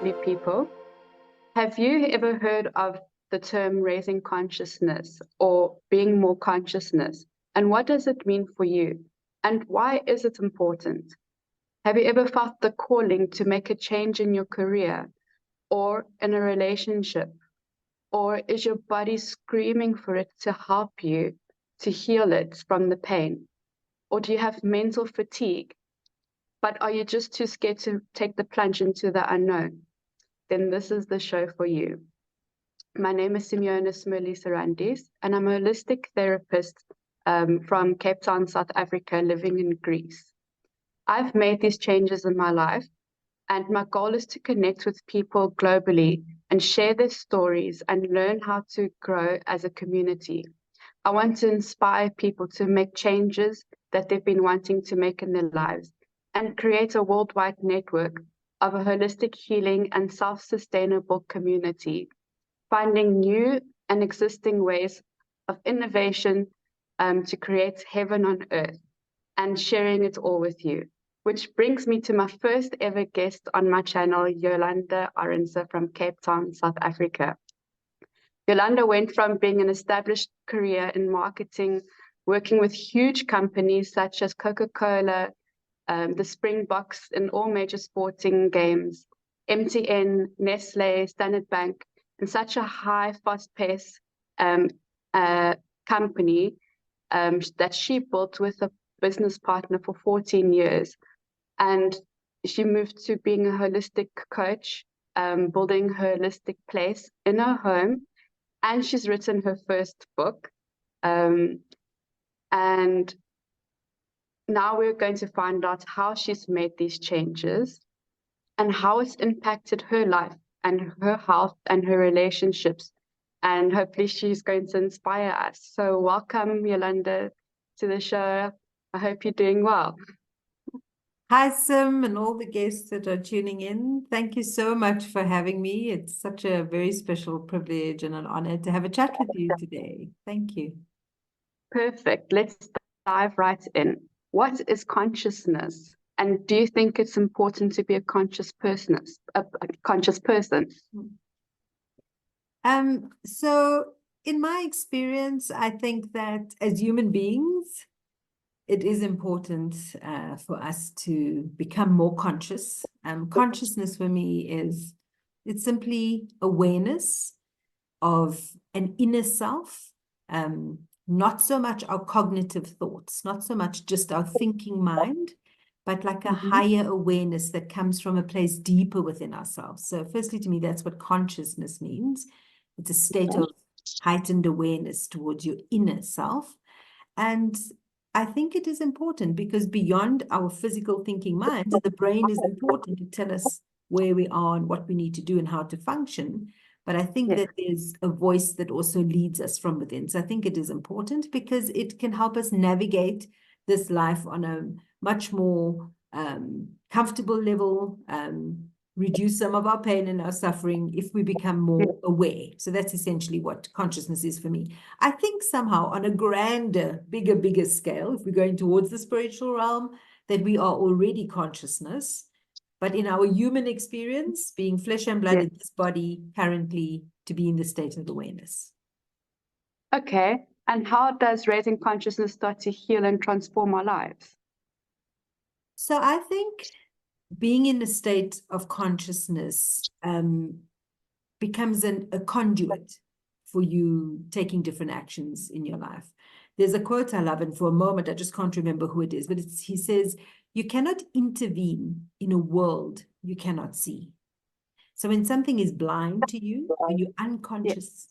lovely people. Have you ever heard of the term raising consciousness or being more consciousness? And what does it mean for you? And why is it important? Have you ever felt the calling to make a change in your career or in a relationship? Or is your body screaming for it to help you to heal it from the pain? Or do you have mental fatigue, but are you just too scared to take the plunge into the unknown? Then this is the show for you. My name is Smirli-Sarandis, and I'm a holistic therapist from Cape Town, South Africa, living in Greece. I've made these changes in my life, and my goal is to connect with people globally and share their stories and learn how to grow as a community. I want to inspire people to make changes that they've been wanting to make in their lives and create a worldwide network of a holistic healing and self-sustainable community, finding new and existing ways of innovation to create heaven on earth and sharing it all with you. Which brings me to my first ever guest on my channel, Yolanda Arendse from Cape Town, South Africa. Yolanda went from being an established career in marketing, working with huge companies such as Coca-Cola, the Springboks in all major sporting games, MTN, Nestle, Standard Bank, and such a high, fast-paced company that she built with a business partner for 14 years. And she moved to being a holistic coach, building her holistic place in her home. And she's written her first book. And now we're going to find out how she's made these changes and how it's impacted her life and her health and her relationships. And hopefully she's going to inspire us. So welcome, Yolanda, to the show. I hope you're doing well. Hi, Sim, and all the guests that are tuning in. Thank you so much for having me. It's such a very special privilege and an honor to have a chat with you today. Thank you. Perfect. Let's dive right in. What is consciousness? And do you think it's important to be a conscious person? So in my experience, I think that as human beings, it is important for us to become more conscious. Consciousness for me it's simply awareness of an inner self, not so much our cognitive thoughts, not so much just our thinking mind, but like a higher awareness that comes from a place deeper within ourselves. So firstly, to me, that's what consciousness means. It's a state of heightened awareness towards your inner self. And I think it is important because beyond our physical thinking mind, the brain is important to tell us where we are and what we need to do and how to function. But I think that there's a voice that also leads us from within. So I think it is important because it can help us navigate this life on a much more comfortable level, reduce some of our pain and our suffering if we become more aware. So that's essentially what consciousness is for me. I think somehow on a grander, bigger scale, if we're going towards the spiritual realm, that we are already consciousness. But in our human experience, being flesh and blood in this body currently, to be in the state of awareness. Okay. And how does raising consciousness start to heal and transform our lives? So I think being in a state of consciousness becomes a conduit for you taking different actions in your life. There's a quote I love, and for a moment, I just can't remember who it is, but he says, you cannot intervene in a world you cannot see. So when something is blind to you, when you're unconscious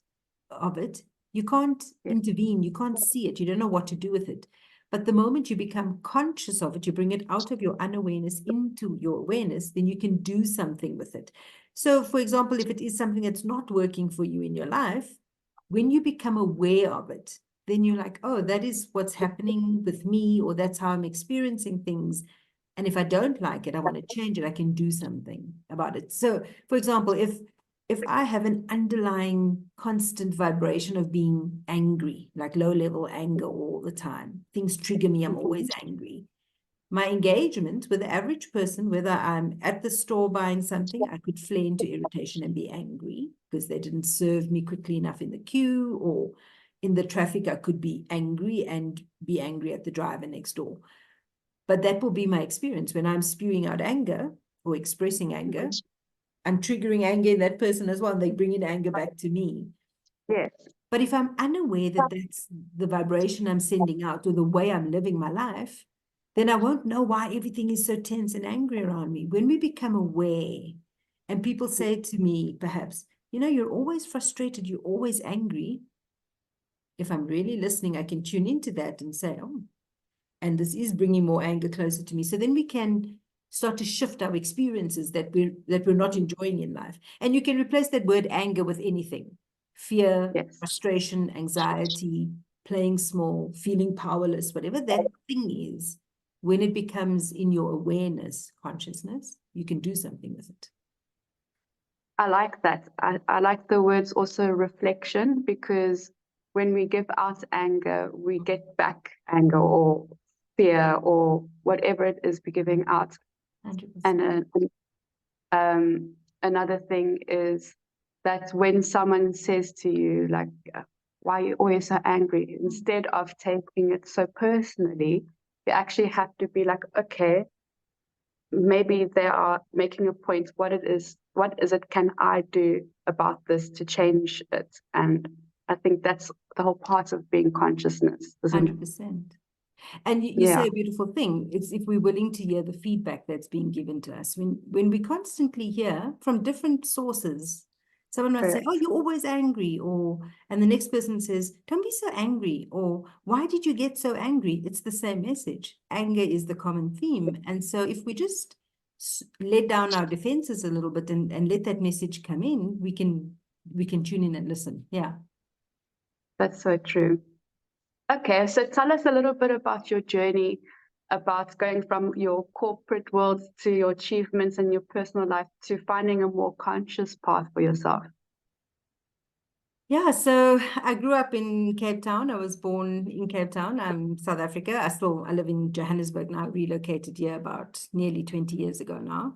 of it, you can't intervene, you can't see it, you don't know what to do with it. But the moment you become conscious of it, you bring it out of your unawareness into your awareness, then you can do something with it. So, for example, if it is something that's not working for you in your life, when you become aware of it, then you're like, oh, that is what's happening with me, or that's how I'm experiencing things. And if I don't like it, I want to change it, I can do something about it. So, for example, if I have an underlying constant vibration of being angry, like low-level anger all the time, things trigger me, I'm always angry. my engagement with the average person, whether I'm at the store buying something, I could flare into irritation and be angry because they didn't serve me quickly enough in the queue, or in the traffic, I could be angry and be angry at the driver next door. But that will be my experience. When I'm spewing out anger or expressing anger, I'm triggering anger in that person as well. They bring in anger back to me. Yes. But if I'm unaware that that's the vibration I'm sending out or the way I'm living my life, then I won't know why everything is so tense and angry around me. When we become aware, and people say to me, perhaps, you know, you're always frustrated, you're always angry. If I'm really listening, I can tune into that and say, oh, and this is bringing more anger closer to me. So then we can start to shift our experiences that we're not enjoying in life. And you can replace that word anger with anything: fear, Yes. frustration, anxiety, playing small, feeling powerless, whatever that thing is. When it becomes in your awareness, consciousness, you can do something with it. I like that. I like the words also reflection, because when we give out anger, we get back anger or fear or whatever it is we're giving out. 100%. And another thing is that when someone says to you, like, why are you always so angry? Instead of taking it so personally, you actually have to be like, okay, maybe they are making a point. What is it can I do about this to change it? And I think that's the whole part of being consciousness, isn't it? 100%. And you Yeah. say a beautiful thing. It's if we're willing to hear the feedback that's being given to us. When we constantly hear from different sources, someone might say, Correct. oh, you're always angry, and the next person says, don't be so angry, or why did you get so angry? It's the same message. Anger is the common theme. And so if we just let down our defenses a little bit and let that message come in, we can tune in and listen. Yeah. That's so true. Okay, so tell us a little bit about your journey, about going from your corporate world to your achievements and your personal life to finding a more conscious path for yourself. Yeah, so I grew up in Cape Town. I was born in Cape Town. I'm South Africa. I live in Johannesburg now. I relocated here about nearly 20 years ago now.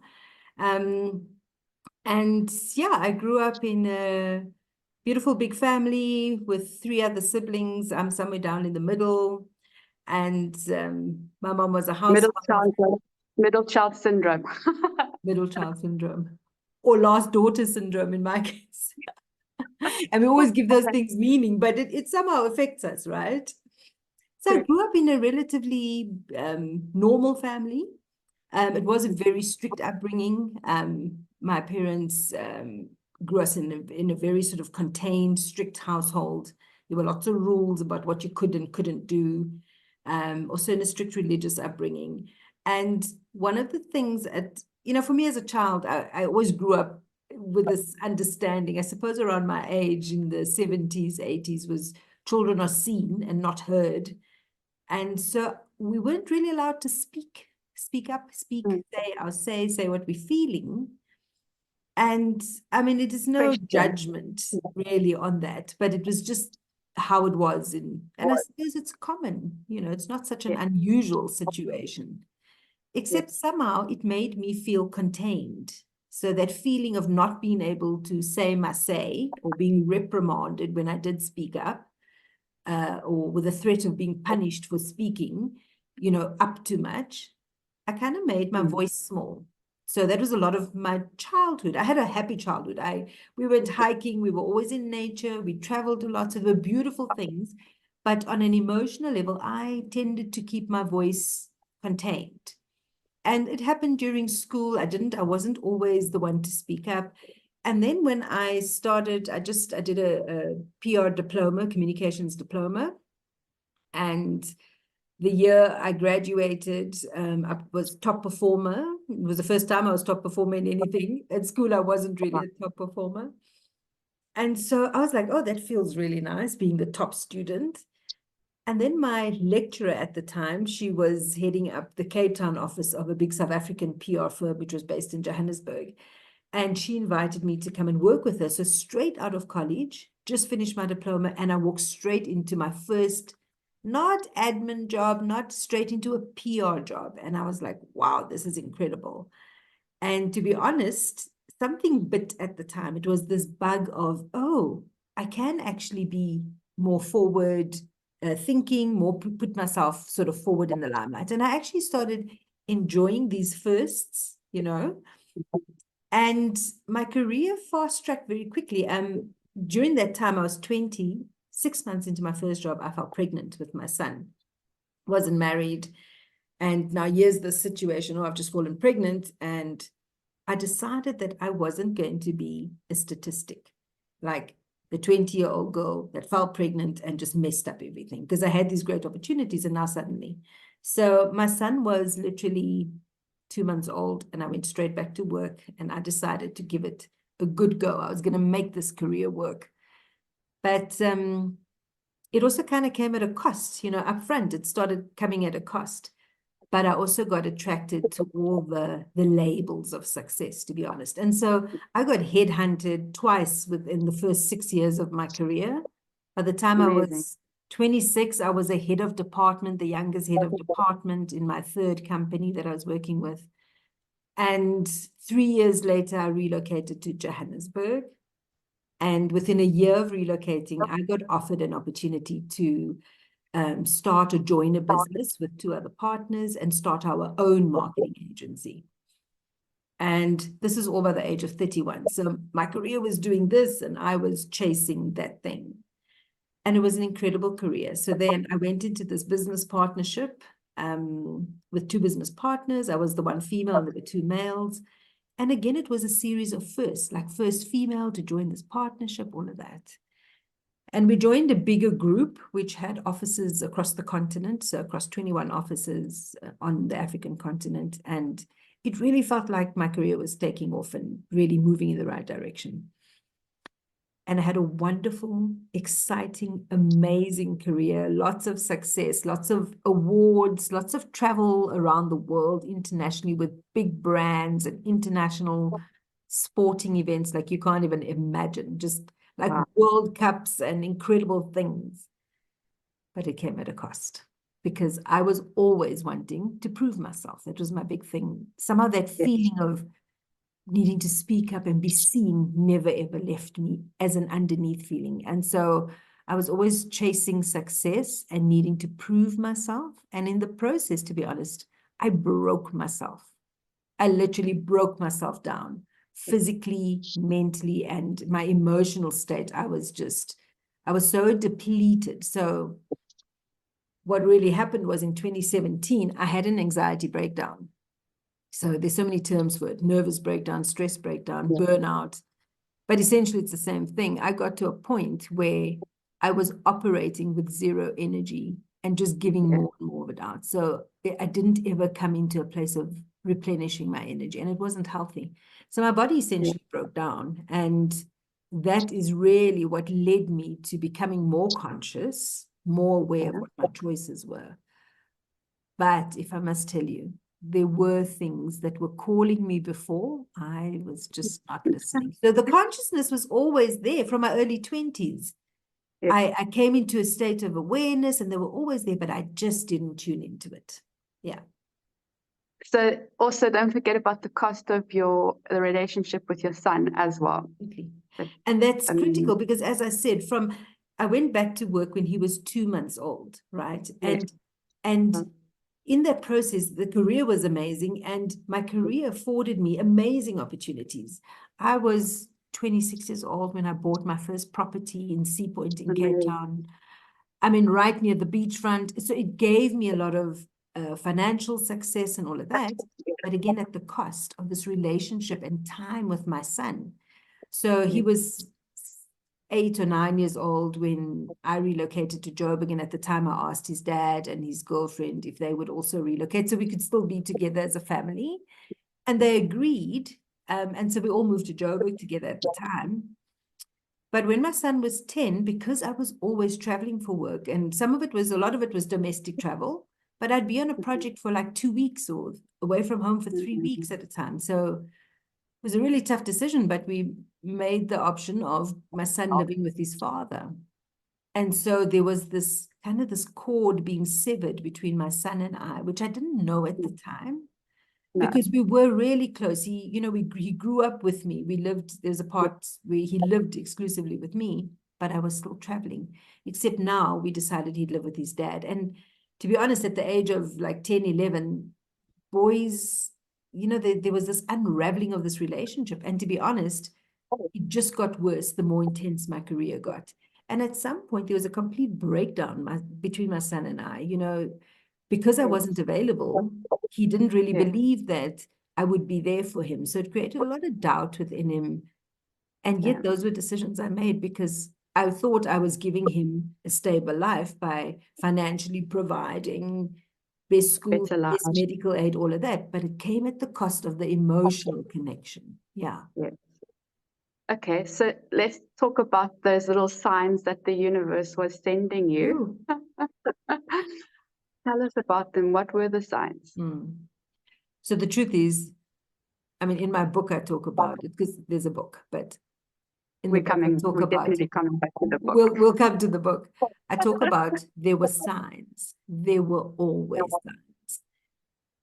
And yeah, I grew up in a beautiful big family with 3 other siblings. I'm somewhere down in the middle. And my mom was a Middle housewife. middle child syndrome. Middle child syndrome, or last daughter syndrome in my case. And we always give those things meaning, but it somehow affects us, right? So I grew up in a relatively normal family. It was a very strict upbringing. My parents grew us in a very sort of contained, strict household. There were lots of rules about what you could and couldn't do. Also in a strict religious upbringing. And one of the things for me as a child, I always grew up with this understanding, I suppose around my age in the 70s, 80s, was children are seen and not heard. And so we weren't really allowed to speak up, say what we're feeling. And I mean, it is no judgment really on that, but it was just how it was. And I suppose it's common, it's not such an unusual situation, except somehow it made me feel contained. So that feeling of not being able to say my say, or being reprimanded when I did speak up, or with the threat of being punished for speaking, up too much, I kind of made my voice small. So that was a lot of my childhood. I had a happy childhood. We went hiking. We were always in nature. We traveled a lot. So there were beautiful things. But on an emotional level, I tended to keep my voice contained. And it happened during school. I wasn't always the one to speak up. And then when I started, I did a PR diploma, communications diploma. And the year I graduated, I was top performer. It was the first time I was top performer in anything. At school, I wasn't really a top performer. And so I was like, oh, that feels really nice, being the top student. And then my lecturer at the time, she was heading up the Cape Town office of a big South African PR firm, which was based in Johannesburg. And she invited me to come and work with her. So straight out of college, just finished my diploma, and I walked straight into my first not admin job, not straight into a PR job. And I was like, wow, this is incredible. And to be honest, something bit at the time. It was this bug of, oh, I can actually be more forward thinking, more put myself sort of forward in the limelight. And I actually started enjoying these firsts, you know, and my career fast-tracked very quickly. During that time, I was 26 months into my first job. I fell pregnant with my son, wasn't married. And now here's the situation. Oh, I've just fallen pregnant. And I decided that I wasn't going to be a statistic, like the 20-year-old girl that fell pregnant and just messed up everything, because I had these great opportunities and now suddenly. So my son was literally 2 months old and I went straight back to work and I decided to give it a good go. I was going to make this career work. But it also kind of came at a cost, you know, upfront. It started coming at a cost. But I also got attracted to all the labels of success, to be honest. And so I got headhunted twice within the first 6 years of my career. By the time I was 26, I was a head of department, the youngest head of department in my third company that I was working with. And 3 years later, I relocated to Johannesburg. And within a year of relocating, I got offered an opportunity to start or join a business with 2 other partners and start our own marketing agency. And this is all by the age of 31. So my career was doing this and I was chasing that thing. And it was an incredible career. So then I went into this business partnership with 2 business partners. I was the one female and there were 2 males. And again, it was a series of firsts, like first female to join this partnership, all of that. And we joined a bigger group, which had offices across the continent, so across 21 offices on the African continent. And it really felt like my career was taking off and really moving in the right direction. And I had a wonderful, exciting, amazing career, lots of success, lots of awards, lots of travel around the world internationally with big brands and international sporting events like you can't even imagine, just like World Cups and incredible things. But it came at a cost because I was always wanting to prove myself. That was my big thing. Somehow that feeling of needing to speak up and be seen never ever left me as an underneath feeling. And so I was always chasing success and needing to prove myself. And in the process, to be honest, I broke myself. I literally broke myself down physically, mentally, and my emotional state. I was so depleted. So what really happened was in 2017, I had an anxiety breakdown. So there's so many terms for it: nervous breakdown, stress breakdown, burnout. But essentially, it's the same thing. I got to a point where I was operating with zero energy and just giving more and more of it out. So I didn't ever come into a place of replenishing my energy, and it wasn't healthy. So my body essentially broke down. And that is really what led me to becoming more conscious, more aware of what my choices were. But if I must tell you, there were things that were calling me before. I was just not listening. So the consciousness was always there from my early 20s. I came into a state of awareness and they were always there, but I just didn't tune into it. Yeah. So also don't forget about the cost of the relationship with your son as well. And that's critical because, as I said, I went back to work when he was 2 months old, right? And in that process, the career was amazing, and my career afforded me amazing opportunities. I was 26 years old when I bought my first property in Sea Point in Cape Town. I mean, right near the beachfront. So it gave me a lot of financial success and all of that, but again, at the cost of this relationship and time with my son. So he was 8 or 9 years old when I relocated to Joburg. And at the time I asked his dad and his girlfriend if they would also relocate so we could still be together as a family. And they agreed. And so we all moved to Joburg together at the time. But when my son was 10, because I was always traveling for work, and a lot of it was domestic travel, but I'd be on a project for like 2 weeks or away from home for 3 weeks at a time. So it was a really tough decision, but we made the option of my son living with his father. And so there was this kind of this cord being severed between my son and I, which I didn't know at the time. No. Because we were really close. He grew up with me. There's a part where he lived exclusively with me, but I was still traveling. Except now we decided he'd live with his dad. And to be honest, at the age of like 10, 11, boys, there was this unraveling of this relationship. And to be honest, it just got worse the more intense my career got. And at some point, there was a complete breakdown between my son and I, because I wasn't available. He didn't really believe that I would be there for him. So it created a lot of doubt within him. And yet those were decisions I made because I thought I was giving him a stable life by financially providing best school, best medical aid, all of that. But it came at the cost of the emotional connection. Yeah. Yes. Okay, so let's talk about those little signs that the universe was sending you. Tell us about them. What were the signs? So the truth is, I mean, in my book, I talk about it because there's a book, but in the book, I talk we're about definitely coming back to the book. We'll come to the book. I talk about there were signs. There were always signs.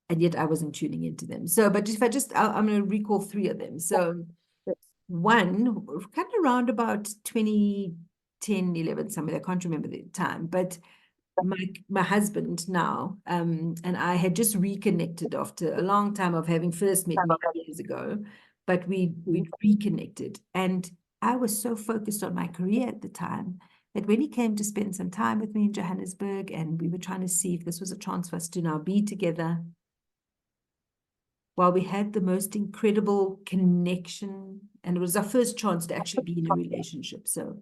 And yet I wasn't tuning into them. So, but if I'm going to recall 3 of them. So one, kind of around about 2010, 11, somewhere, I can't remember the time, but my husband now, and I had just reconnected after a long time of having first met many years ago, but we reconnected. And I was so focused on my career at the time that when he came to spend some time with me in Johannesburg, and we were trying to see if this was a chance for us to now be together, while we had the most incredible connection, and it was our first chance to actually be in a relationship. So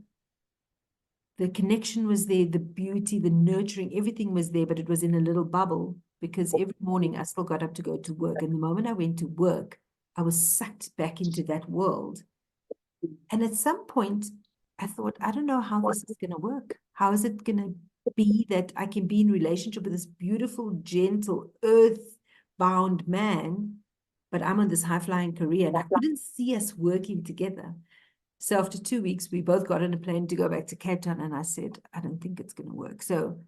the connection was there, the beauty, the nurturing, everything was there, but it was in a little bubble because every morning I still got up to go to work. And the moment I went to work, I was sucked back into that world. And at some point, I thought, I don't know how this is going to work. How is it going to be that I can be in relationship with this beautiful, gentle, earth-bound man, but I'm on this high-flying career, and I couldn't see us working together. So after 2 weeks, we both got on a plane to go back to Cape Town, and I said, I don't think it's going to work. So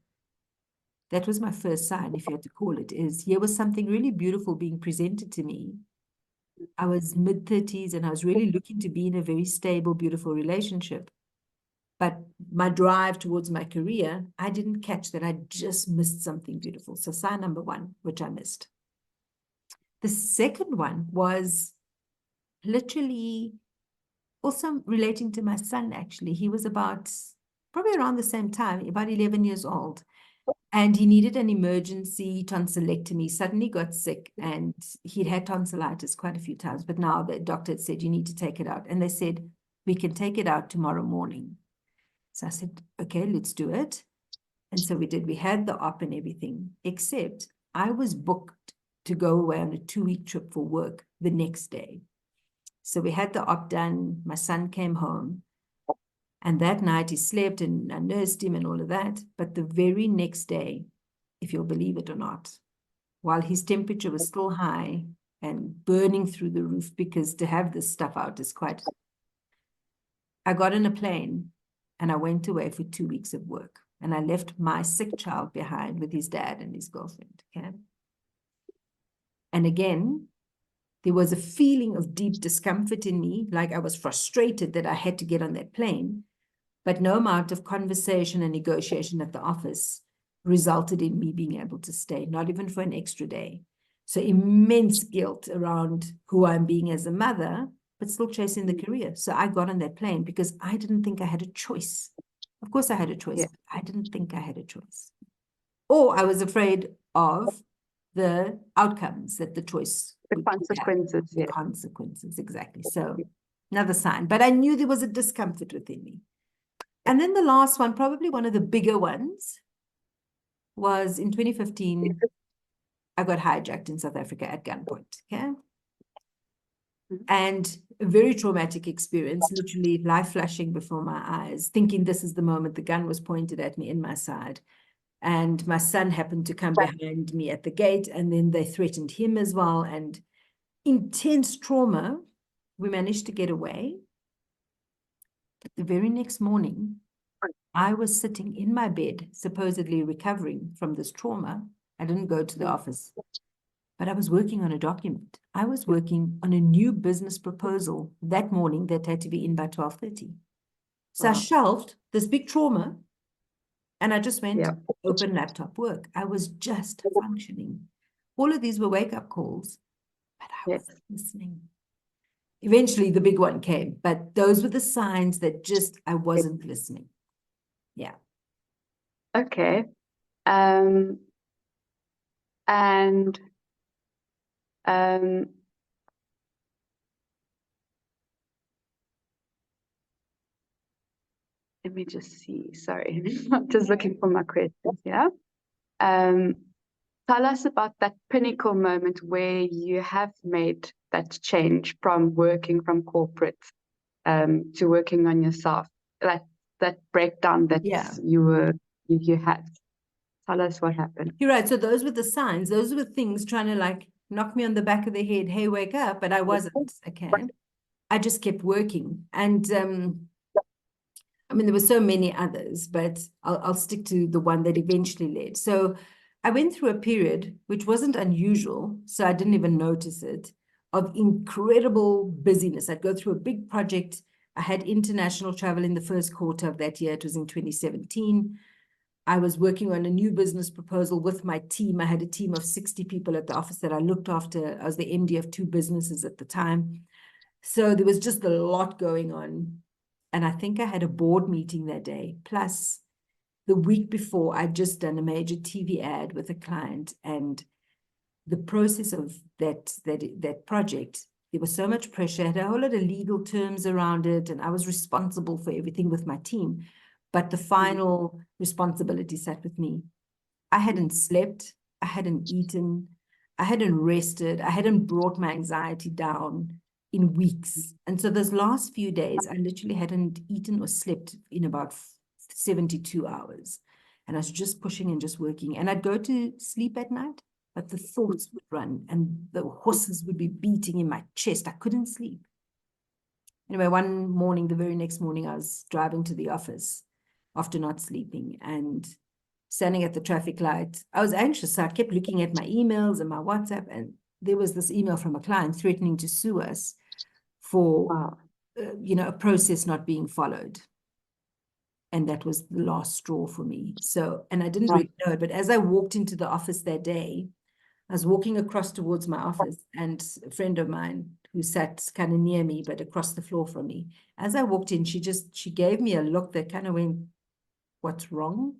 that was my first sign, if you had to call it, is here was something really beautiful being presented to me. I was mid-30s, and I was really looking to be in a very stable, beautiful relationship. But my drive towards my career, I didn't catch that. I just missed something beautiful. So sign number 1, which I missed. The second one was literally also relating to my son, actually. He was probably around the same time, about 11 years old. And he needed an emergency tonsillectomy, suddenly got sick, and he'd had tonsillitis quite a few times. But now the doctor had said, you need to take it out. And they said, we can take it out tomorrow morning. So I said, okay, let's do it. And so we did. We had the op and everything, except I was booked to go away on a 2-week trip for work the next day. So we had the op done. My son came home. And that night he slept, and I nursed him and all of that. But the very next day, if you'll believe it or not, while his temperature was still high and burning through the roof, because to have this stuff out is quite... I got on a plane and I went away for 2 weeks of work. And I left my sick child behind with his dad and his girlfriend. Okay? And again, there was a feeling of deep discomfort in me, like I was frustrated that I had to get on that plane. But no amount of conversation and negotiation at the office resulted in me being able to stay, not even for an extra day. So immense guilt around who I'm being as a mother, but still chasing the career. So I got on that plane because I didn't think I had a choice. Of course I had a choice, but I didn't think I had a choice. Or I was afraid of the outcomes that the choice The consequences. The consequences, exactly. So another sign. But I knew there was a discomfort within me. And then the last one, probably one of the bigger ones, was in 2015, I got hijacked in South Africa at gunpoint, okay? And a very traumatic experience, literally life flashing before my eyes, thinking this is the moment the gun was pointed at me in my side. And my son happened to come behind me at the gate, and then they threatened him as well. And intense trauma. We managed to get away. But the very next morning, I was sitting in my bed, supposedly recovering from this trauma. I didn't go to the office, but I was working on a document. I was working on a new business proposal that morning that had to be in by 12:30. So I shelved this big trauma and I just went, open laptop, work. I was just functioning. All of these were wake-up calls, but I was listening. Eventually, the big one came, but those were the signs that just I wasn't listening. Yeah. Okay. And let me just see. Sorry, I'm just looking for my questions here. Tell us about that pinnacle moment where you have made that change from working from corporate to working on yourself. Like that breakdown that you had. Tell us what happened. You're right. So those were the signs. Those were things trying to like knock me on the back of the head. Hey, wake up. But I wasn't. Okay. I just kept working. And I mean, there were so many others, but I'll stick to the one that eventually led. So I went through a period, which wasn't unusual, so I didn't even notice it, of incredible busyness. I'd go through a big project. I had international travel in the first quarter of that year. It was in 2017. I was working on a new business proposal with my team. I had a team of 60 people at the office that I looked after. I was the MD of 2 businesses at the time. So there was just a lot going on. And I think I had a board meeting that day. Plus, the week before, I'd just done a major TV ad with a client. And the process of that project, there was so much pressure. I had a whole lot of legal terms around it. And I was responsible for everything with my team. But the final responsibility sat with me. I hadn't slept. I hadn't eaten. I hadn't rested. I hadn't brought my anxiety down in weeks. And so those last few days, I literally hadn't eaten or slept in about 72 hours. And I was just pushing and just working. And I'd go to sleep at night, but the thoughts would run and the horses would be beating in my chest. I couldn't sleep. Anyway, one morning, the very next morning, I was driving to the office after not sleeping and standing at the traffic light. I was anxious, so I kept looking at my emails and my WhatsApp, and there was this email from a client threatening to sue us for, a process not being followed. And that was the last straw for me. So, and I didn't really know it, but as I walked into the office that day, I was walking across towards my office, and a friend of mine who sat kind of near me, but across the floor from me, as I walked in, she gave me a look that kind of went, "What's wrong?"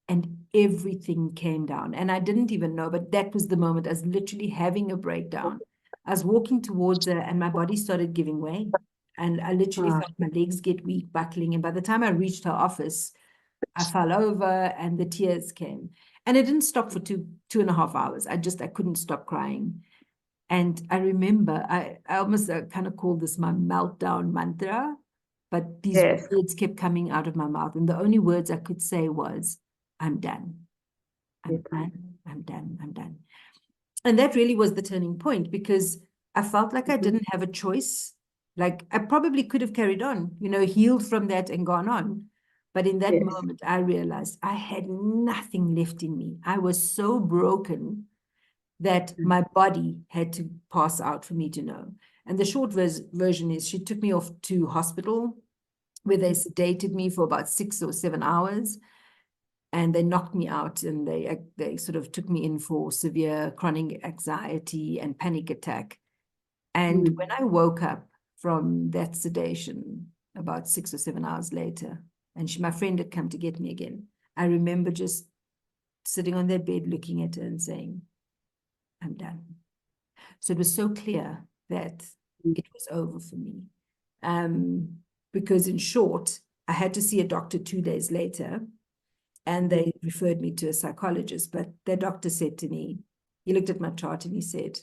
And everything came down. And I didn't even know, but that was the moment. I was literally having a breakdown. I was walking towards her and my body started giving way. And I literally felt my legs get weak, buckling. And by the time I reached her office, I fell over and the tears came. And it didn't stop for two and a half hours. I couldn't stop crying. And I remember, I almost kind of called this my meltdown mantra, but these words kept coming out of my mouth. And the only words I could say was, "I'm done. I'm done. I'm done. I'm done." And that really was the turning point, because I felt like I didn't have a choice. Like I probably could have carried on, healed from that and gone on. But in that moment, I realized I had nothing left in me. I was so broken that my body had to pass out for me to know. And the short version is she took me off to hospital where they sedated me for about 6 or 7 hours. And they knocked me out, and they sort of took me in for severe chronic anxiety and panic attack. And when I woke up from that sedation about 6 or 7 hours later, and my friend had come to get me again, I remember just sitting on that bed looking at her and saying, "I'm done." So it was so clear that it was over for me. Because in short, I had to see a doctor 2 days later, and they referred me to a psychologist. But the doctor said to me, he looked at my chart and he said,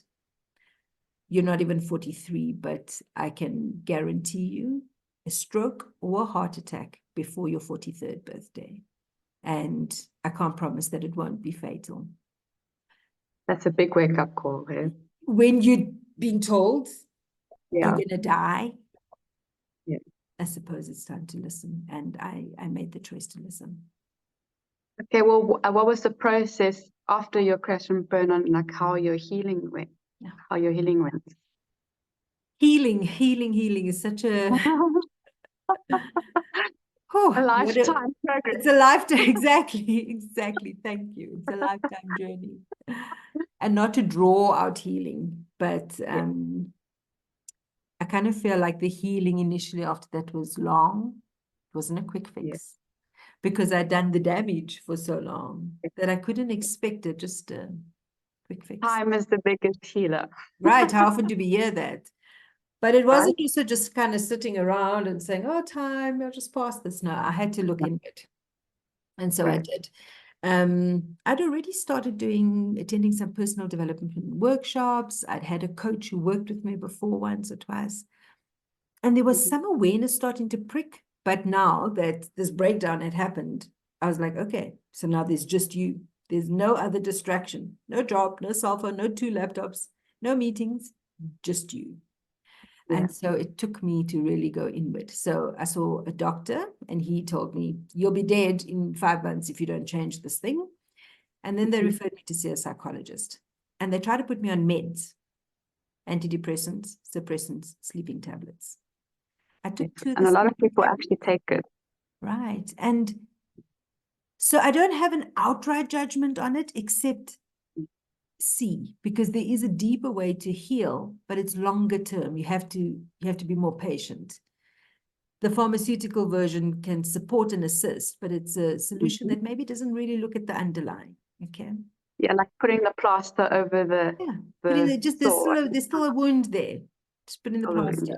"You're not even 43, but I can guarantee you a stroke or a heart attack before your 43rd birthday. And I can't promise that it won't be fatal." That's a big wake-up call, eh? When you're being told you're going to die, I suppose it's time to listen. And I made the choice to listen. Okay, well, what was the process after your crash and burn on, like how your healing went? Yeah. How your healing went? Healing is such a A lifetime program. it's a lifetime. Exactly. Thank you. It's a lifetime journey. And not to draw out healing, but I kind of feel like the healing initially after that was long. It wasn't a quick fix because I'd done the damage for so long that I couldn't expect it, just a quick fix. Time is the biggest healer. Right. How often do we hear that? But it wasn't also just kind of sitting around and saying, oh, time, I'll just pass this. No, I had to look inward. And so I did. I'd already started attending some personal development workshops. I'd had a coach who worked with me before once or twice. And there was some awareness starting to prick. But now that this breakdown had happened, I was like, okay, so now there's just you. There's no other distraction, no job, no cell phone, no 2 laptops, no meetings, just you. And so it took me to really go inward. So I saw a doctor and he told me, you'll be dead in 5 months if you don't change this thing. And then they referred me to see a psychologist. And they tried to put me on meds, antidepressants, suppressants, sleeping tablets. I took 2 of and a lot of people tablets. actually take it. Right. And so I don't have an outright judgment on it, except see, because there is a deeper way to heal, but it's longer term. You have to be more patient. The pharmaceutical version can support and assist, but it's a solution that maybe doesn't really look at the underlying. Okay. Yeah, like putting the plaster over the there's still a wound there. Just put in the plaster.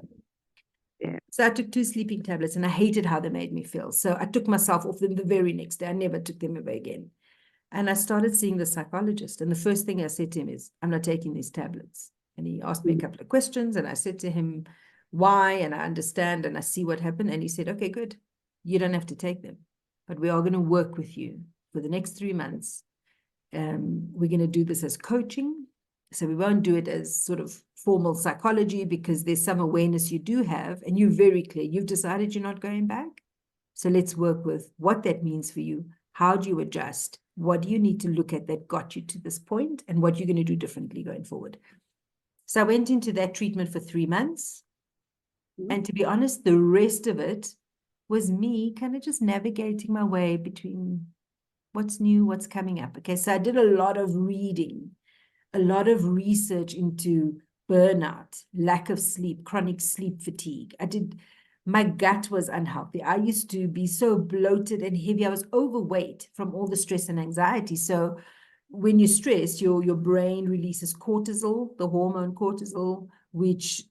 Yeah. So I took 2 sleeping tablets and I hated how they made me feel. So I took myself off them the very next day. I never took them away again. And I started seeing the psychologist. And the first thing I said to him is, I'm not taking these tablets. And he asked me a couple of questions. And I said to him, why? And I understand and I see what happened. And he said, okay, good. You don't have to take them. But we are going to work with you for the next 3 months. We're going to do this as coaching. So we won't do it as sort of formal psychology because there's some awareness you do have. And you're very clear. You've decided you're not going back. So let's work with what that means for you. How do you adjust? What do you need to look at that got you to this point and what you're going to do differently going forward? So I went into that treatment for 3 months. And to be honest, the rest of it was me kind of just navigating my way between what's new, what's coming up. Okay, so I did a lot of reading, a lot of research into burnout, lack of sleep, chronic sleep fatigue. My gut was unhealthy. I used to be so bloated and heavy. I was overweight from all the stress and anxiety. So when you stress, your brain releases cortisol, the hormone cortisol, which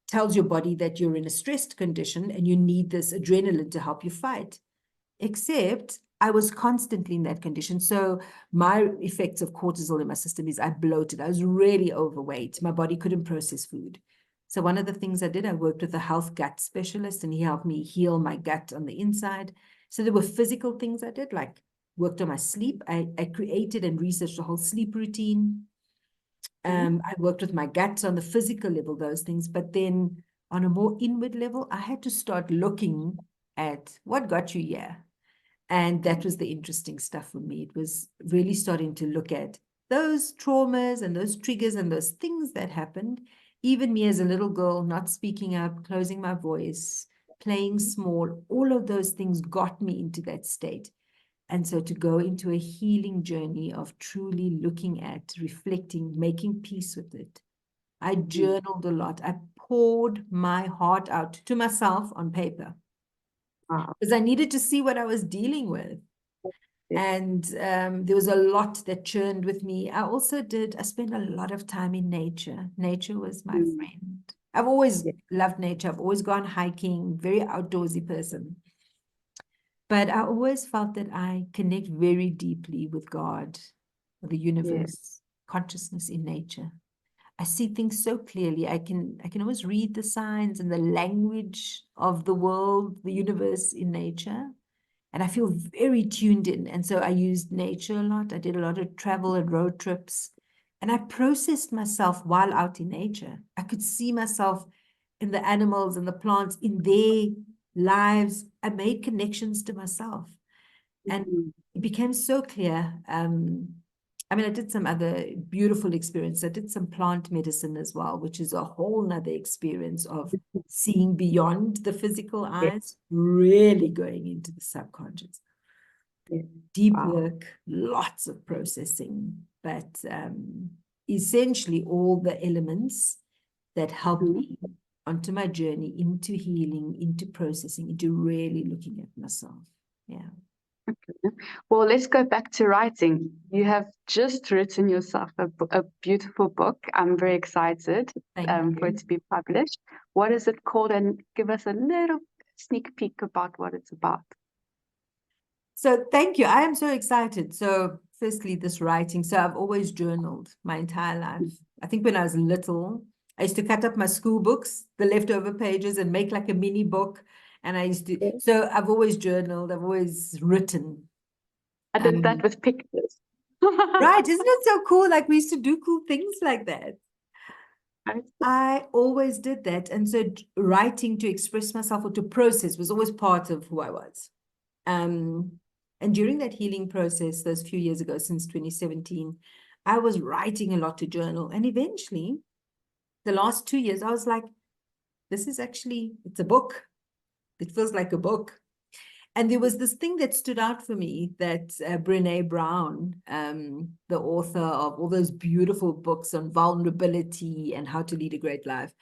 tells your body that you're in a stressed condition and you need this adrenaline to help you fight. Except I was constantly in that condition. So my effects of cortisol in my system is I bloated. I was really overweight. My body couldn't process food. So one of the things I did, I worked with a health gut specialist and he helped me heal my gut on the inside. So there were physical things I did, like worked on my sleep. I created and researched a whole sleep routine. I worked with my gut on the physical level, those things. But then on a more inward level, I had to start looking at what got you here. And that was the interesting stuff for me. It was really starting to look at those traumas and those triggers and those things that happened. Even me as a little girl, not speaking up, closing my voice, playing small, all of those things got me into that state. And so to go into a healing journey of truly looking at, reflecting, making peace with it. I journaled a lot. I poured my heart out to myself on paper because I needed to see what I was dealing with. And there was a lot that churned with me. I spent a lot of time in nature. Nature was my friend. I've always loved nature. I've always gone hiking, very outdoorsy person. But I always felt that I connect very deeply with God, with the universe, consciousness in nature. I see things so clearly. I can always read the signs and the language of the world, the universe in nature. And I feel very tuned in. And so I used nature a lot. I did a lot of travel and road trips. And I processed myself while out in nature. I could see myself in the animals and the plants in their lives. I made connections to myself. And it became so clear. I mean, I did some other beautiful experience. I did some plant medicine as well, which is a whole nother experience of seeing beyond the physical eyes, really going into the subconscious. Deep work, lots of processing, but essentially all the elements that helped me onto my journey into healing, into processing, into really looking at myself. Yeah. Okay. Well, let's go back to writing. You have just written yourself a beautiful book. I'm very excited for it to be published. What is it called? And give us a little sneak peek about what it's about. So thank you. I am so excited. So firstly, this writing. So I've always journaled my entire life. I think when I was little, I used to cut up my school books, the leftover pages, and make like a mini book. And I used to, so I've always journaled, I've always written. I did that with pictures. Right, isn't it so cool? Like we used to do cool things like that. I always did that. And so writing to express myself or to process was always part of who I was. And during that healing process, those few years ago, since 2017, I was writing a lot to journal. And eventually, the last 2 years, I was like, this is actually, it's a book. It feels like a book. And there was this thing that stood out for me that Brené Brown, the author of all those beautiful books on vulnerability and how to lead a great life,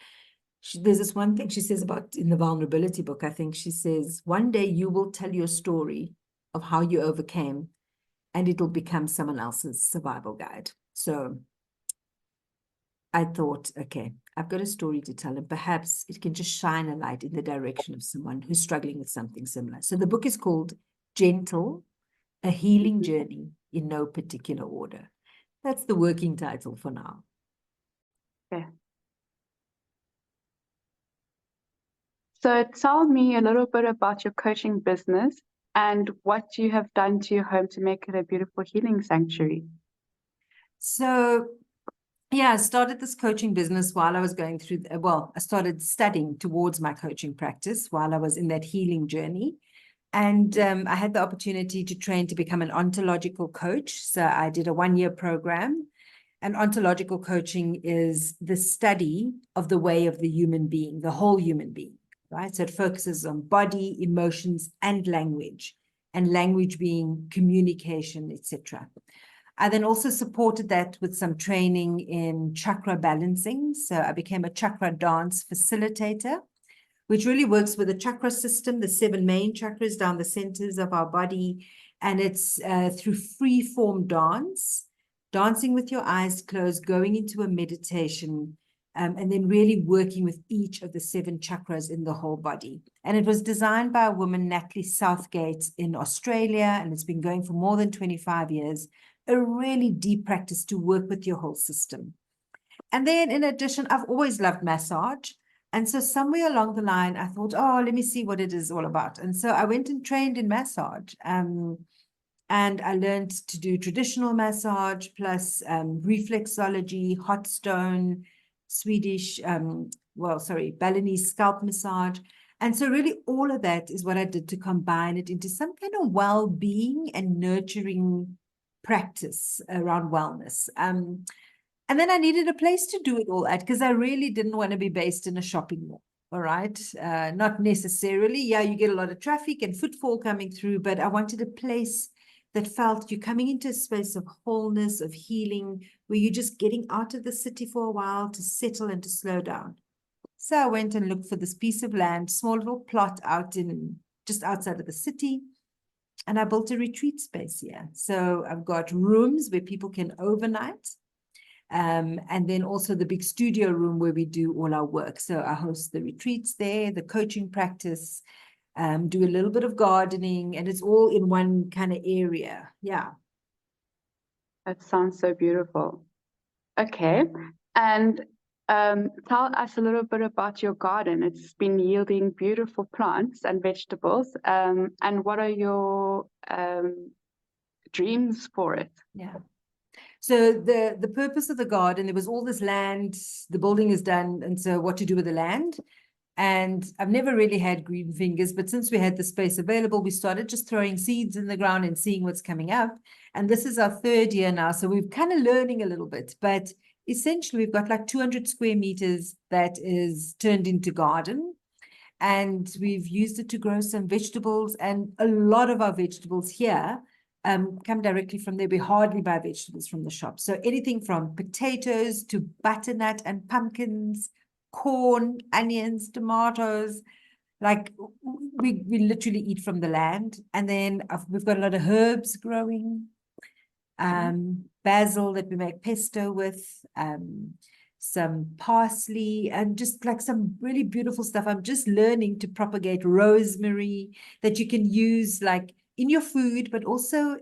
there's this one thing she says about in the vulnerability book. I think she says, one day you will tell your story of how you overcame and it'll become someone else's survival guide. So I thought, okay, I've got a story to tell, and perhaps it can just shine a light in the direction of someone who's struggling with something similar. So the book is called Gentle, A Healing Journey in No Particular Order. That's the working title for now. Okay. So tell me a little bit about your coaching business and what you have done to your home to make it a beautiful healing sanctuary. So yeah, I started this coaching business while I was going through, I started studying towards my coaching practice while I was in that healing journey. And I had the opportunity to train to become an ontological coach. So I did a 1-year program. And ontological coaching is the study of the way of the human being, the whole human being, right? So it focuses on body, emotions, and language being communication, etc. I then also supported that with some training in chakra balancing. So I became a chakra dance facilitator, which really works with the chakra system, the 7 main chakras down the centers of our body. And it's through free form dance, dancing with your eyes closed, going into a meditation, and then really working with each of the 7 chakras in the whole body. And it was designed by a woman, Natalie Southgate, in Australia, and it's been going for more than 25 years. A really deep practice to work with your whole system. And then in addition, I've always loved massage. And so somewhere along the line, I thought, oh, let me see what it is all about. And so I went and trained in massage. And I learned to do traditional massage plus reflexology, hot stone, Swedish, Balinese scalp massage. And so really all of that is what I did to combine it into some kind of well-being and nurturing practice around wellness. And then I needed a place to do it all at, because I really didn't want to be based in a shopping mall. All right. Not necessarily. Yeah, you get a lot of traffic and footfall coming through, but I wanted a place that felt you're coming into a space of wholeness, of healing, where you're just getting out of the city for a while to settle and to slow down. So I went and looked for this piece of land, small little plot just outside of the city. And I built a retreat space here. So I've got rooms where people can overnight. And then also the big studio room where we do all our work. So I host the retreats there, the coaching practice, do a little bit of gardening, and it's all in one kind of area. Yeah. That sounds so beautiful. Okay. And tell us a little bit about your garden. It's been yielding beautiful plants and vegetables. And what are your dreams for it? Yeah. So the purpose of the garden, there was all this land, the building is done, and so what to do with the land. And I've never really had green fingers, but since we had the space available, we started just throwing seeds in the ground and seeing what's coming up. And this is our 3rd year now, so we're kind of learning a little bit. But essentially, we've got like 200 square meters that is turned into garden. And we've used it to grow some vegetables. And a lot of our vegetables here come directly from there. We hardly buy vegetables from the shop. So anything from potatoes to butternut and pumpkins, corn, onions, tomatoes, like we literally eat from the land. And then we've got a lot of herbs growing, basil that we make pesto with, some parsley, and just like some really beautiful stuff. I'm just learning to propagate rosemary that you can use like in your food, but also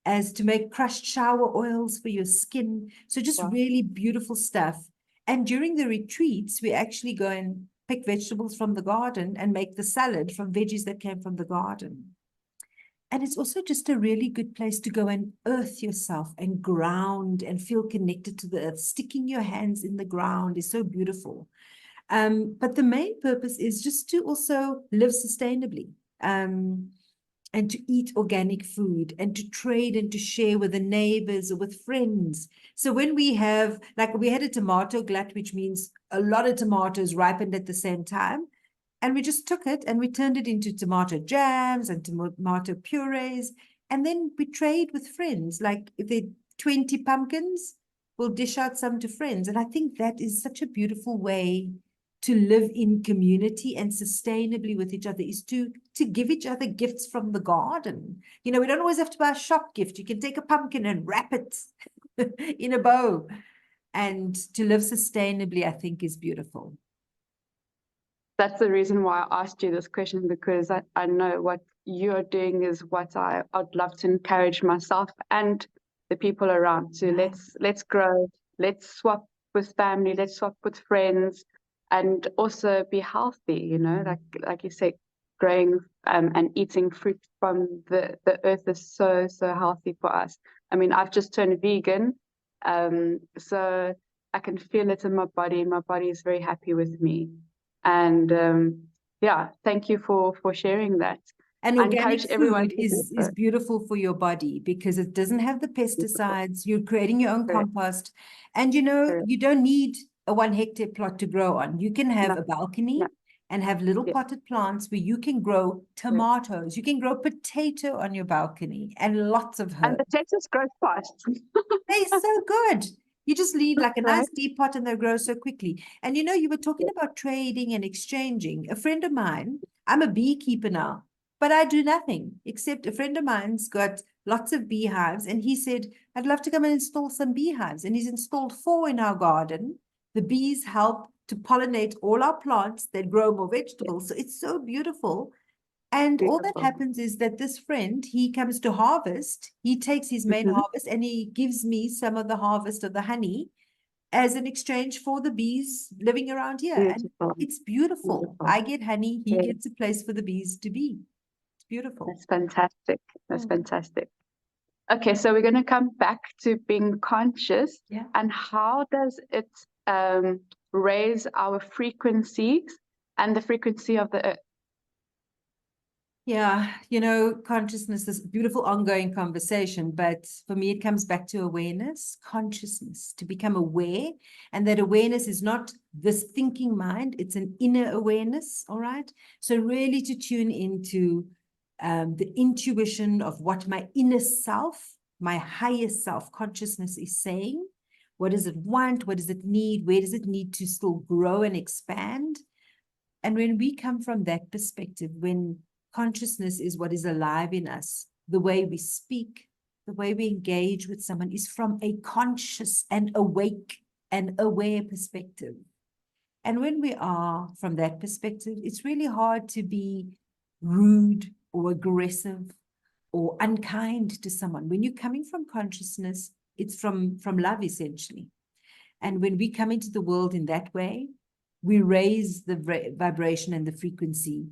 as to make crushed shower oils for your skin. So just really beautiful stuff. And during the retreats, we actually go and pick vegetables from the garden and make the salad from veggies that came from the garden. And it's also just a really good place to go and earth yourself and ground and feel connected to the earth. Sticking your hands in the ground is so beautiful. But the main purpose is just to also live sustainably. And to eat organic food and to trade and to share with the neighbors or with friends. So when we have, like we had a tomato glut, which means a lot of tomatoes ripened at the same time. And we just took it and we turned it into tomato jams and tomato purees. And then we trade with friends. Like if there are 20 pumpkins, we'll dish out some to friends. And I think that is such a beautiful way to live in community and sustainably with each other, is to give each other gifts from the garden. You know, we don't always have to buy a shop gift. You can take a pumpkin and wrap it in a bow. And to live sustainably, I think, is beautiful. That's the reason why I asked you this question, because I know what you're doing is what I'd love to encourage myself and the people around to. Let's grow, let's swap with family, let's swap with friends, and also be healthy, you know, like you say, growing and eating fruit from the earth is so healthy for us. I mean, I've just turned vegan, so I can feel it in my body. My body is very happy with me. And yeah, thank you for sharing that. And organic food is beautiful for your body because it doesn't have the pesticides. You're creating your own compost. And you know, you don't need a 1 hectare plot to grow on. You can have a balcony and have little potted plants where you can grow tomatoes. You can grow potato on your balcony and lots of herbs. And potatoes grow fast. They're so good. You just need like a nice deep pot and they'll grow so quickly. And you know, you were talking about trading and exchanging. A friend of mine, I'm a beekeeper now, but I do nothing except a friend of mine's got lots of beehives. And he said, I'd love to come and install some beehives. And he's installed 4 in our garden. The bees help to pollinate all our plants that grow more vegetables. So it's so beautiful. And all that happens is that this friend, he comes to harvest, he takes his main harvest and he gives me some of the harvest of the honey as an exchange for the bees living around here. And it's beautiful. I get honey, he gets a place for the bees to be. It's beautiful. That's fantastic. That's fantastic. Okay, so we're going to come back to being conscious. And how does it raise our frequencies and the frequency of the earth? Yeah, you know, consciousness, this beautiful ongoing conversation, but for me, it comes back to awareness, consciousness, to become aware. And that awareness is not this thinking mind, it's an inner awareness, all right? So really to tune into the intuition of what my inner self, my higher self consciousness is saying. What does it want? What does it need? Where does it need to still grow and expand? And when we come from that perspective, when consciousness is what is alive in us, the way we speak, the way we engage with someone is from a conscious and awake and aware perspective. And when we are from that perspective, it's really hard to be rude or aggressive or unkind to someone. When you're coming from consciousness, it's from love, essentially. And when we come into the world in that way, we raise the vibration and the frequency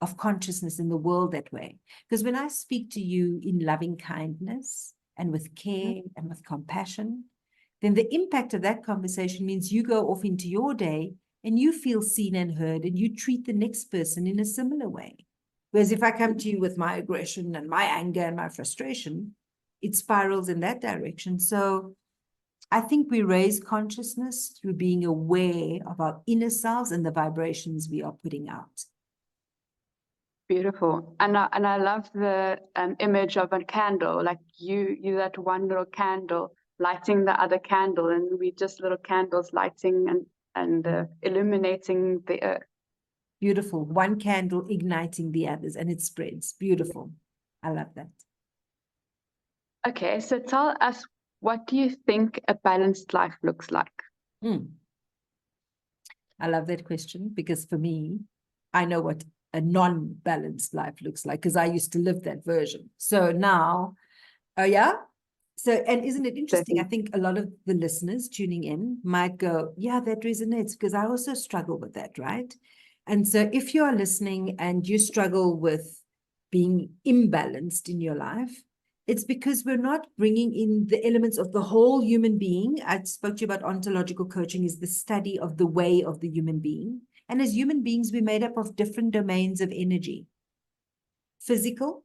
of consciousness in the world that way. Because when I speak to you in loving kindness and with care and with compassion, then the impact of that conversation means you go off into your day and you feel seen and heard, and you treat the next person in a similar way. Whereas if I come to you with my aggression and my anger and my frustration, it spirals in that direction. So I think we raise consciousness through being aware of our inner selves and the vibrations we are putting out. Beautiful. And I love the image of a candle, like you that one little candle lighting the other candle, and we just little candles lighting and illuminating the earth. Beautiful. One candle igniting the others, and it spreads. Beautiful. I love that. Okay, so tell us, what do you think a balanced life looks like? I love that question, because for me, I know what a non-balanced life looks like, because I used to live that version. So now, yeah. So, and isn't it interesting? I think a lot of the listeners tuning in might go, yeah, that resonates, because I also struggle with that, right? And so if you are listening and you struggle with being imbalanced in your life, it's because we're not bringing in the elements of the whole human being. I spoke to you about ontological coaching is the study of the way of the human being. And as human beings, we're made up of different domains of energy: physical,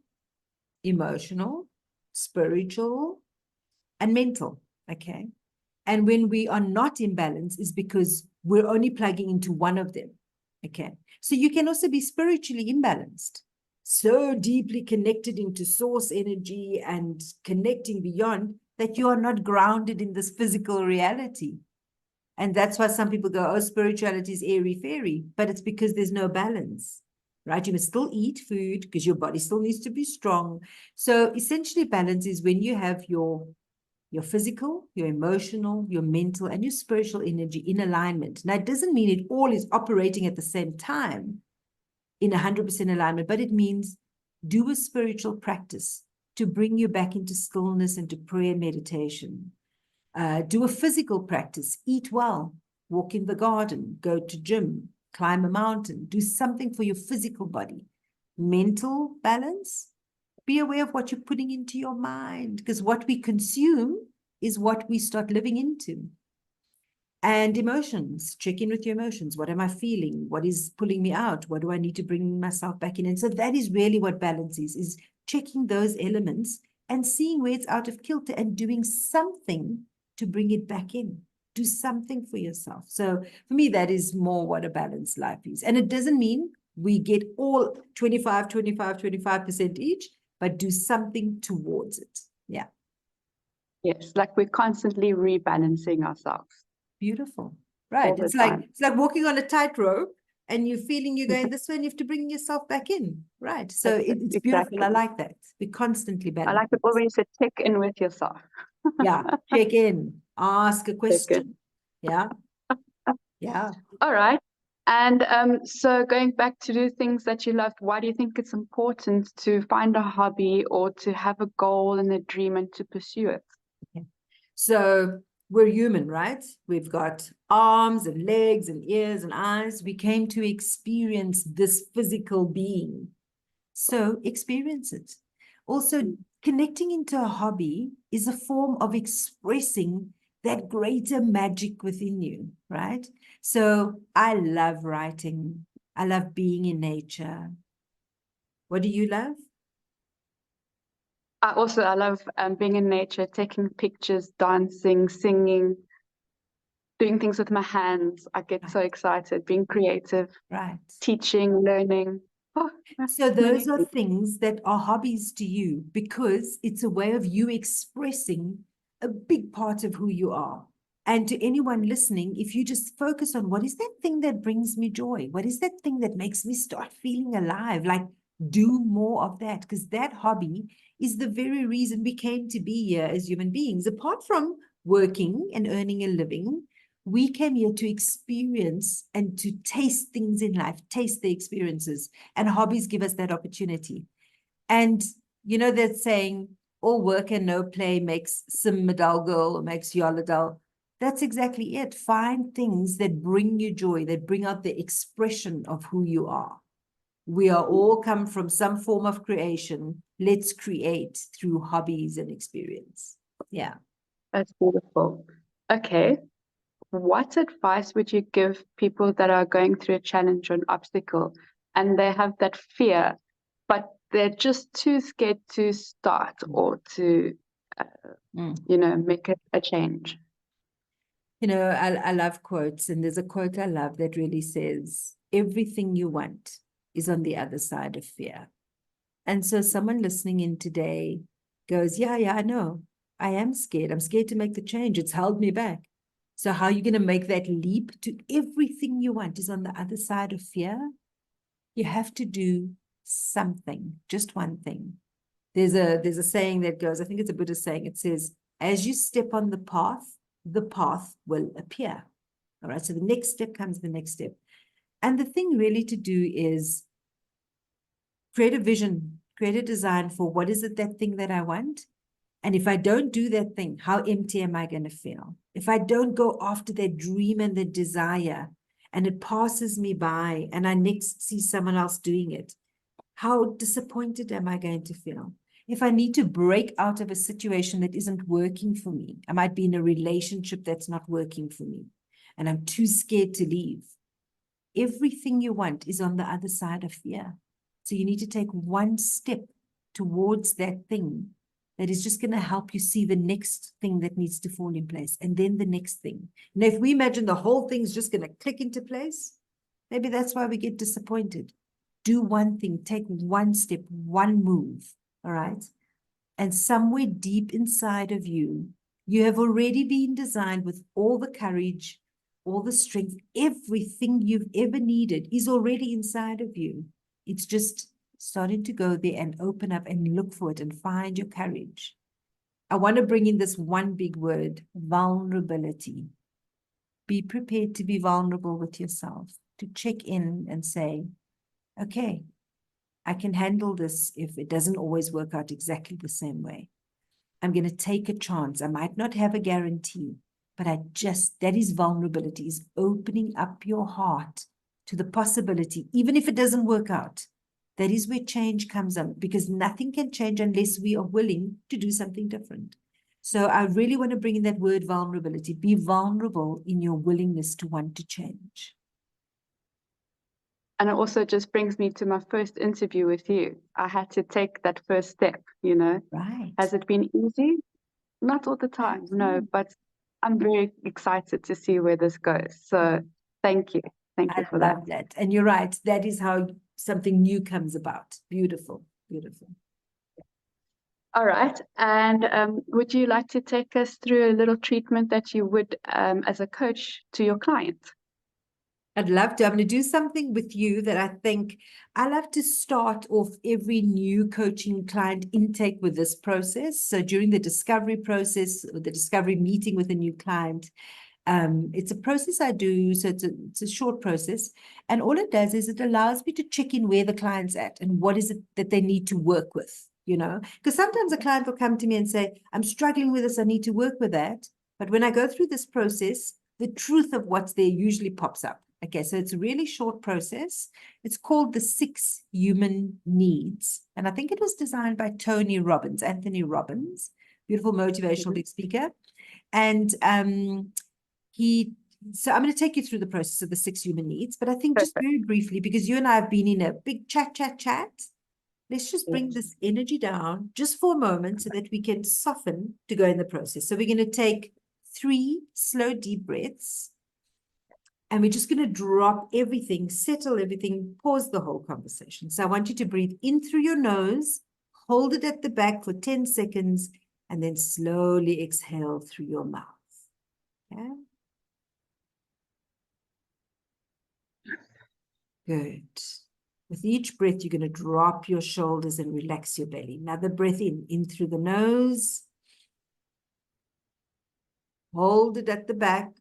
emotional, spiritual, and mental. Okay. And when we are not in balance is because we're only plugging into one of them. Okay. So you can also be spiritually imbalanced, so deeply connected into source energy and connecting beyond that you are not grounded in this physical reality. And that's why some people go, oh, spirituality is airy fairy, but it's because there's no balance, right? You must still eat food because your body still needs to be strong. So essentially balance is when you have your physical, your emotional, your mental, and your spiritual energy in alignment. Now, it doesn't mean it all is operating at the same time in 100% alignment, but it means do a spiritual practice to bring you back into stillness and to prayer and meditation. Do a physical practice, eat well, walk in the garden, go to gym, climb a mountain, do something for your physical body. Mental balance, be aware of what you're putting into your mind, because what we consume is what we start living into. And emotions, check in with your emotions. What am I feeling? What is pulling me out? What do I need to bring myself back in? And so that is really what balance is checking those elements and seeing where it's out of kilter and doing something to bring it back in. Do something for yourself. So for me, that is more what a balanced life is. And it doesn't mean we get all 25% each, but do something towards it. Yeah. Yes, like we're constantly rebalancing ourselves. Beautiful. Right. It's like walking on a tightrope and you're feeling you're going this way and you have to bring yourself back in. Right. So it's beautiful. I like that. We constantly balance. I like it always to check in with yourself. Yeah. Check in. Ask a question. Yeah. Yeah. All right. And so going back to do things that you love, why do you think it's important to find a hobby or to have a goal and a dream and to pursue it? Okay. So we're human, right? We've got arms and legs and ears and eyes. We came to experience this physical being. So experience it. Also, connecting into a hobby is a form of expressing that greater magic within you, right? So I love writing. I love being in nature. What do you love? I love being in nature, taking pictures, dancing, singing, doing things with my hands. I get so excited, being creative, right? Teaching, learning. Oh, so those are things that are hobbies to you because it's a way of you expressing a big part of who you are. And to anyone listening, if you just focus on what is that thing that brings me joy? What is that thing that makes me start feeling alive? Like, do more of that, because that hobby is the very reason we came to be here as human beings. Apart from working and earning a living, we came here to experience and to taste things in life, taste the experiences, and hobbies give us that opportunity. And you know that saying, all work and no play makes Sim a dull girl or makes Yolanda dull. That's exactly it. Find things that bring you joy, that bring out the expression of who you are. We are all come from some form of creation. Let's create through hobbies and experience. Yeah. That's beautiful. Okay. what advice would you give people that are going through a challenge or an obstacle and they have that fear, but they're just too scared to start or to, make a change? I love quotes, and there's a quote I love that really says, everything you want is on the other side of fear. And so someone listening in today goes, yeah, I know. I am scared. I'm scared to make the change. It's held me back. So how are you going to make that leap to everything you want is on the other side of fear? You have to do something, just one thing. There's a saying that goes, I think it's a Buddhist saying, it says, as you step on the path will appear. All right, so the next step comes the next step. And the thing really to do is create a vision, create a design for what is it, that thing that I want. And if I don't do that thing, how empty am I going to feel? If I don't go after that dream and the desire, and it passes me by, and I next see someone else doing it, how disappointed am I going to feel? If I need to break out of a situation that isn't working for me, I might be in a relationship that's not working for me, and I'm too scared to leave. Everything you want is on the other side of fear. So you need to take one step towards that thing that is just going to help you see the next thing that needs to fall in place, and then the next thing. And if we imagine the whole thing's just going to click into place, maybe that's why we get disappointed. Do one thing, take one step, one move, all right? And somewhere deep inside of you, you have already been designed with all the courage, all the strength, everything you've ever needed is already inside of you. It's just starting to go there and open up and look for it and find your courage. I want to bring in this one big word, vulnerability. Be prepared to be vulnerable with yourself, to check in and say, okay, I can handle this if it doesn't always work out exactly the same way. I'm going to take a chance. I might not have a guarantee, but that is vulnerability, is opening up your heart to the possibility, even if it doesn't work out. That is where change comes up, because nothing can change unless we are willing to do something different. So I really want to bring in that word vulnerability. Be vulnerable in your willingness to want to change. And it also just brings me to my first interview with you. I had to take that first step, Right. Has it been easy? Not all the time, no, but I'm very excited to see where this goes. So thank you. Thank you for that. I love that. And you're right. That is how something new comes about. Beautiful, beautiful. All right. And would you like to take us through a little treatment that you would as a coach to your client? I'd love to. I'm going to do something with you that I think I love to start off every new coaching client intake with this process. So during the discovery process, or the discovery meeting with a new client, it's a process I do. So it's a short process. And all it does is it allows me to check in where the client's at and what is it that they need to work with, because sometimes a client will come to me and say, I'm struggling with this, I need to work with that. But when I go through this process, the truth of what's there usually pops up. Okay, so it's a really short process. It's called the 6 Human Needs. And I think it was designed by Anthony Robbins, beautiful motivational big speaker. And so I'm going to take you through the process of the 6 human needs, but I think just very briefly, because you and I have been in a big chat, let's just bring this energy down just for a moment so that we can soften to go in the process. So we're going to take 3 slow, deep breaths. And we're just going to drop everything, settle everything, pause the whole conversation. So I want you to breathe in through your nose, hold it at the back for 10 seconds, and then slowly exhale through your mouth. Okay? Good. With each breath, you're going to drop your shoulders and relax your belly. Another breath in through the nose. Hold it at the back.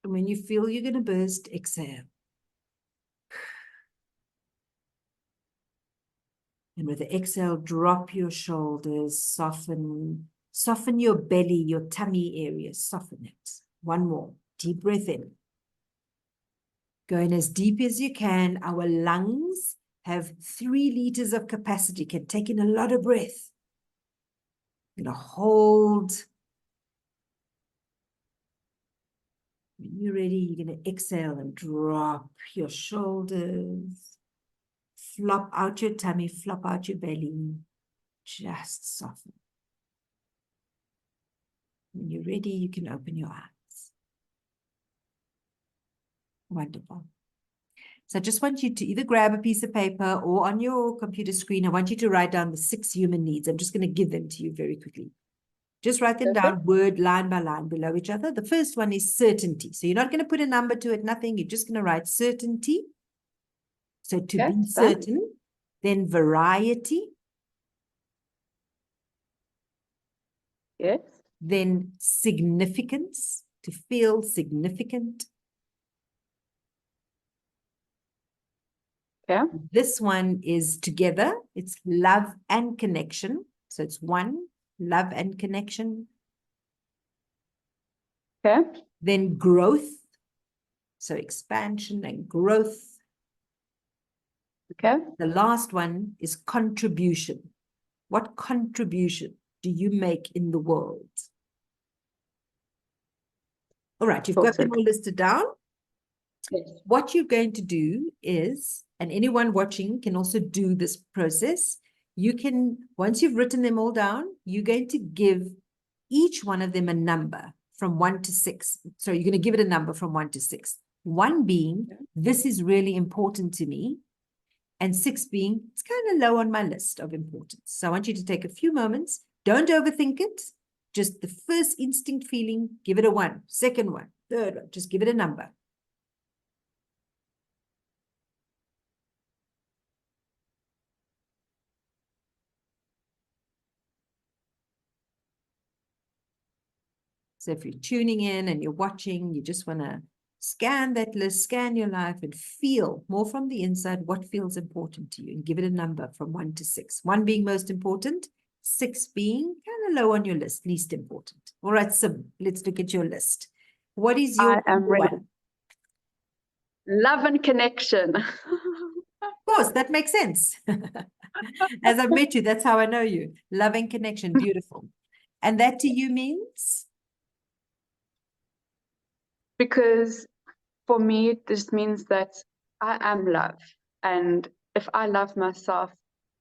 And when you feel you're going to burst, exhale. And with the exhale, drop your shoulders, soften your belly, your tummy area, soften it. One more, deep breath in. Going as deep as you can. Our lungs have 3 liters of capacity, can take in a lot of breath. You're going to hold When you're ready, you're going to exhale and drop your shoulders. Flop out your tummy, flop out your belly. Just soften. When you're ready, you can open your eyes. Wonderful. So I just want you to either grab a piece of paper or on your computer screen, I want you to write down the 6 human needs. I'm just going to give them to you very quickly. Just write them down word line by line below each other. The first one is certainty. So you're not going to put a number to it, nothing. You're just going to write certainty. So to be certain, then variety. Yes. Then significance, to feel significant. Yeah. This one is together. It's love and connection. So it's one, love and connection. Okay. Then growth. So expansion and growth. Okay. The last one is contribution. What contribution do you make in the world? All right, you've got them all listed down. Yes. What you're going to do is, and anyone watching can also do this process, you can, once you've written them all down, you're going to give each one of them a number from 1 to 6. So you're going to give it a number from 1 to 6. 1 being, this is really important to me. And 6 being, it's kind of low on my list of importance. So I want you to take a few moments. Don't overthink it. Just the first instinct feeling, give it a 1. Second one, third one, just give it a number. So if you're tuning in and you're watching, you just want to scan that list, scan your life and feel more from the inside what feels important to you and give it a number from 1 to 6. 1 being most important, 6 being kind of low on your list, least important. All right, Sim, let's look at your list. What is your number 1? Love and connection. Of course, that makes sense. As I've met you, that's how I know you. Love and connection, beautiful. And that to you means? Because for me, this means that I am love. And if I love myself,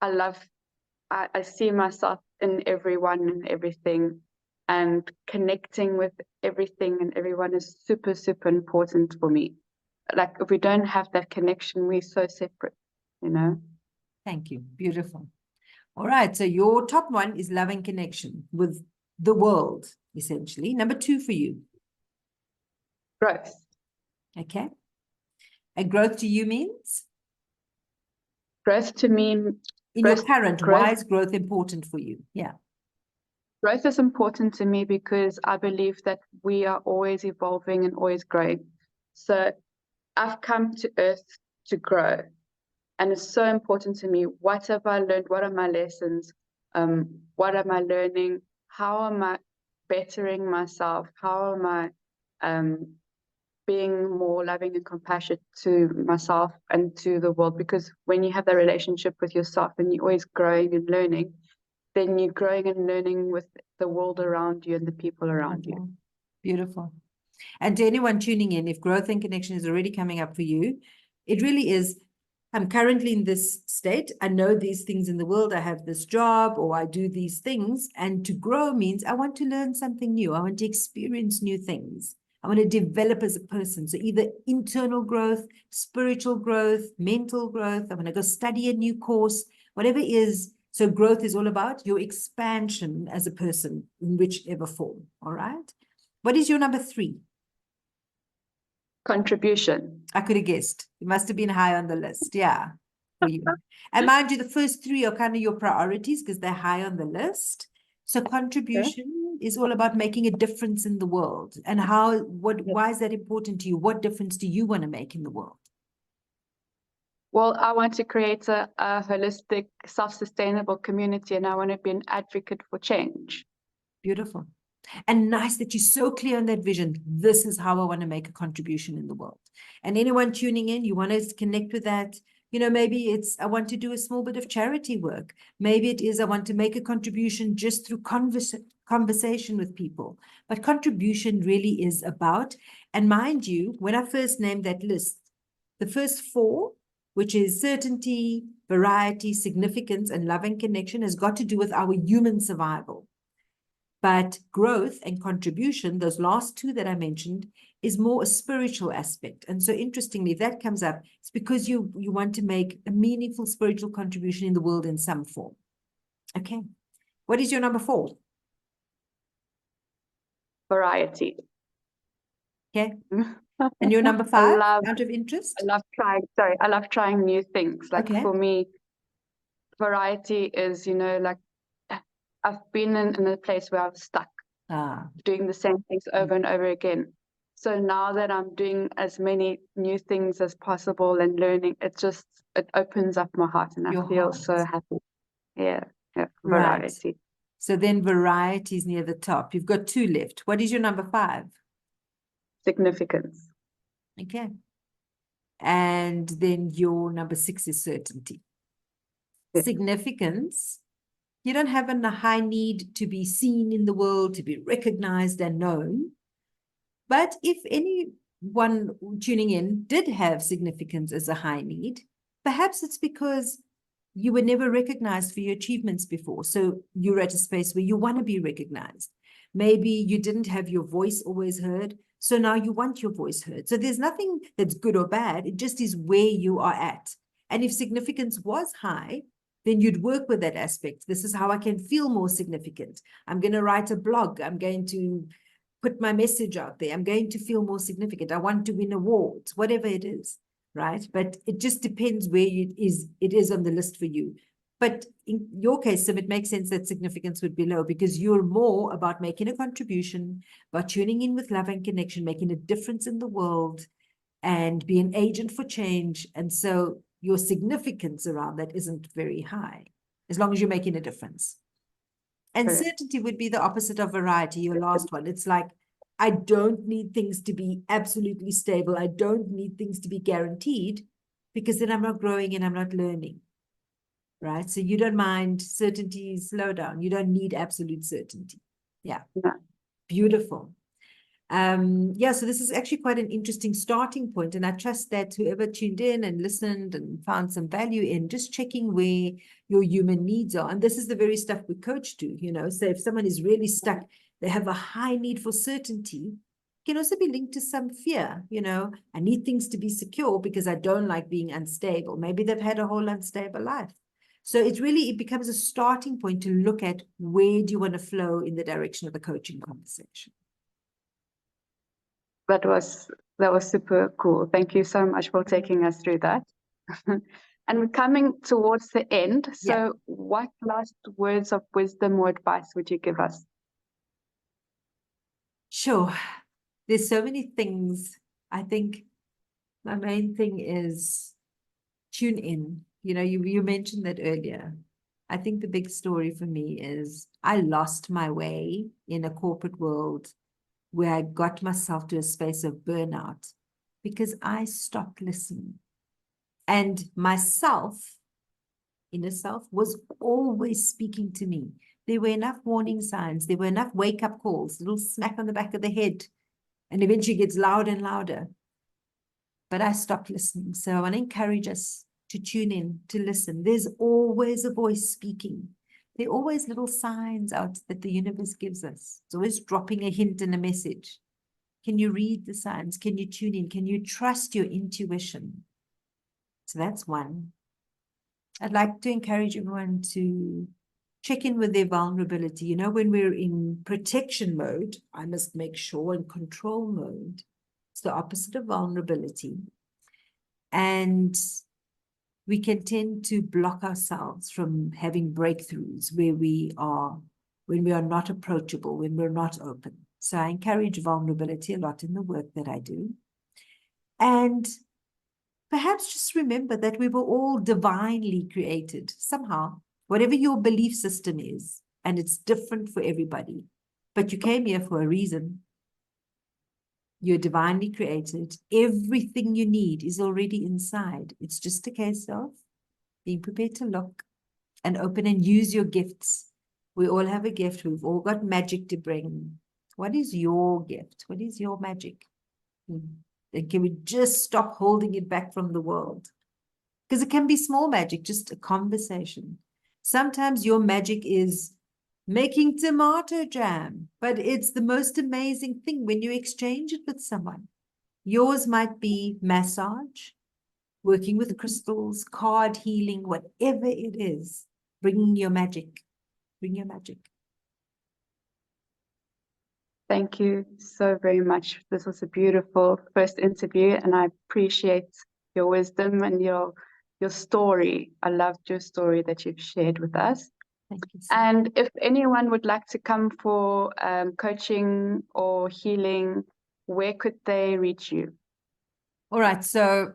I see myself in everyone and everything. And connecting with everything and everyone is super, super important for me. Like if we don't have that connection, we're so separate, you know? Thank you. Beautiful. All right. So your top 1 is love and connection with the world, essentially. Number 2 for you? Growth. Okay. And growth to you means? Growth to me. In your current, why is growth important for you? Yeah. Growth is important to me because I believe that we are always evolving and always growing. So I've come to Earth to grow. And it's so important to me. What have I learned? What are my lessons? What am I learning? How am I bettering myself? How am I being more loving and compassionate to myself and to the world? Because when you have that relationship with yourself and you're always growing and learning, then you're growing and learning with the world around you and the people around you. Beautiful. And to anyone tuning in, if growth and connection is already coming up for you, it really is. I'm currently in this state. I know these things in the world. I have this job or I do these things. And to grow means I want to learn something new. I want to experience new things. I want to develop as a person. So either internal growth, spiritual growth, mental growth. I want to go study a new course, whatever it is. So growth is all about your expansion as a person in whichever form. All right. What is your number 3? Contribution. I could have guessed. It must have been high on the list. Yeah, for you. And mind you, the first 3 are kind of your priorities because they're high on the list. So contribution is all about making a difference in the world. And why is that important to you? What difference do you want to make in the world? Well, I want to create a holistic, self-sustainable community, and I want to be an advocate for change. Beautiful. And nice that you're so clear on that vision. This is how I want to make a contribution in the world. And anyone tuning in, you want to connect with that, You know, maybe it's, I want to do a small bit of charity work. Maybe it is, I want to make a contribution just through conversation with people. But contribution really is about, and mind you, when I first named that list, the first four, which is certainty, variety, significance, and love and connection, has got to do with our human survival. But growth and contribution, those last two that I mentioned, is more a spiritual aspect. And so interestingly, if that comes up, it's because you want to make a meaningful spiritual contribution in the world in some form. Okay. What is your number 4? Variety. Okay. And your number 5, out of interest? I love trying new things. Like Okay. for me, variety is, you know, like I've been in a place where I've stuck doing the same things over and over again. So now that I'm doing as many new things as possible and learning, it opens up my heart, and I feel so happy. Yeah, variety. Right. So then variety is near the top. You've got 2 left. What is your number 5? Significance. Okay. And then your number 6 is certainty. Yes. Significance. You don't have a high need to be seen in the world, to be recognized and known. But if anyone tuning in did have significance as a high need, perhaps it's because you were never recognized for your achievements before. So you're at a space where you want to be recognized. Maybe you didn't have your voice always heard, so now you want your voice heard. So there's nothing that's good or bad. It just is where you are at. And if significance was high, then you'd work with that aspect. This is how I can feel more significant. I'm going to write a blog. I'm going to put my message out there. I'm going to feel more significant. I want to win awards, whatever it is, right? But it just depends where it is on the list for you. But in your case, Sim, it makes sense that significance would be low because you're more about making a contribution, about tuning in with love and connection, making a difference in the world, and be an agent for change. And so your significance around that isn't very high, as long as you're making a difference. And certainty would be the opposite of variety, your last one. It's like, I don't need things to be absolutely stable. I don't need things to be guaranteed, because then I'm not growing and I'm not learning, right? So you don't mind certainty, slow down. You don't need absolute certainty. Yeah. Beautiful. Yeah, so this is actually quite an interesting starting point, and I trust that whoever tuned in and listened and found some value in just checking where your human needs are. And this is the very stuff we coach to, you know. So if someone is really stuck, they have a high need for certainty, it can also be linked to some fear, you know. I need things to be secure because I don't like being unstable. Maybe they've had a whole unstable life. So it becomes a starting point to look at where do you want to flow in the direction of the coaching conversation. That was super cool. Thank you so much for taking us through that. And we're coming towards the end. So what last words of wisdom or advice would you give us? Sure. There's so many things. I think my main thing is tune in. You know, you mentioned that earlier. I think the big story for me is I lost my way in a corporate world where I got myself to a space of burnout because I stopped listening. And myself, inner self, was always speaking to me. There were enough warning signs. There were enough wake-up calls, a little smack on the back of the head, and eventually it gets louder and louder. But I stopped listening. So I want to encourage us to tune in, to listen. There's always a voice speaking. There are always little signs out that the universe gives us. It's always dropping a hint and a message. Can you read the signs? Can you tune in? Can you trust your intuition? So that's one. I'd like to encourage everyone to check in with their vulnerability. You know, when we're in protection mode, I must make sure, in control mode, it's the opposite of vulnerability. And we can tend to block ourselves from having breakthroughs when we are not approachable, when we're not open. So I encourage vulnerability a lot in the work that I do. And perhaps just remember that we were all divinely created somehow, whatever your belief system is, and it's different for everybody, but you came here for a reason. You're divinely created. Everything you need is already inside. It's just a case of being prepared to look and open and use your gifts. We all have a gift. We've all got magic to bring. What is your gift? What is your magic? And can we just stop holding it back from the world? Because it can be small magic, just a conversation. Sometimes your magic is making tomato jam, but it's the most amazing thing when you exchange it with someone. Yours might be massage, working with crystals, card healing, whatever it is. Bring your magic. Bring your magic. Thank you so very much. This was a beautiful first interview, and I appreciate your wisdom and your story. I loved your story that you've shared with us. Thank you. And if anyone would like to come for coaching or healing, where could they reach you? All right. So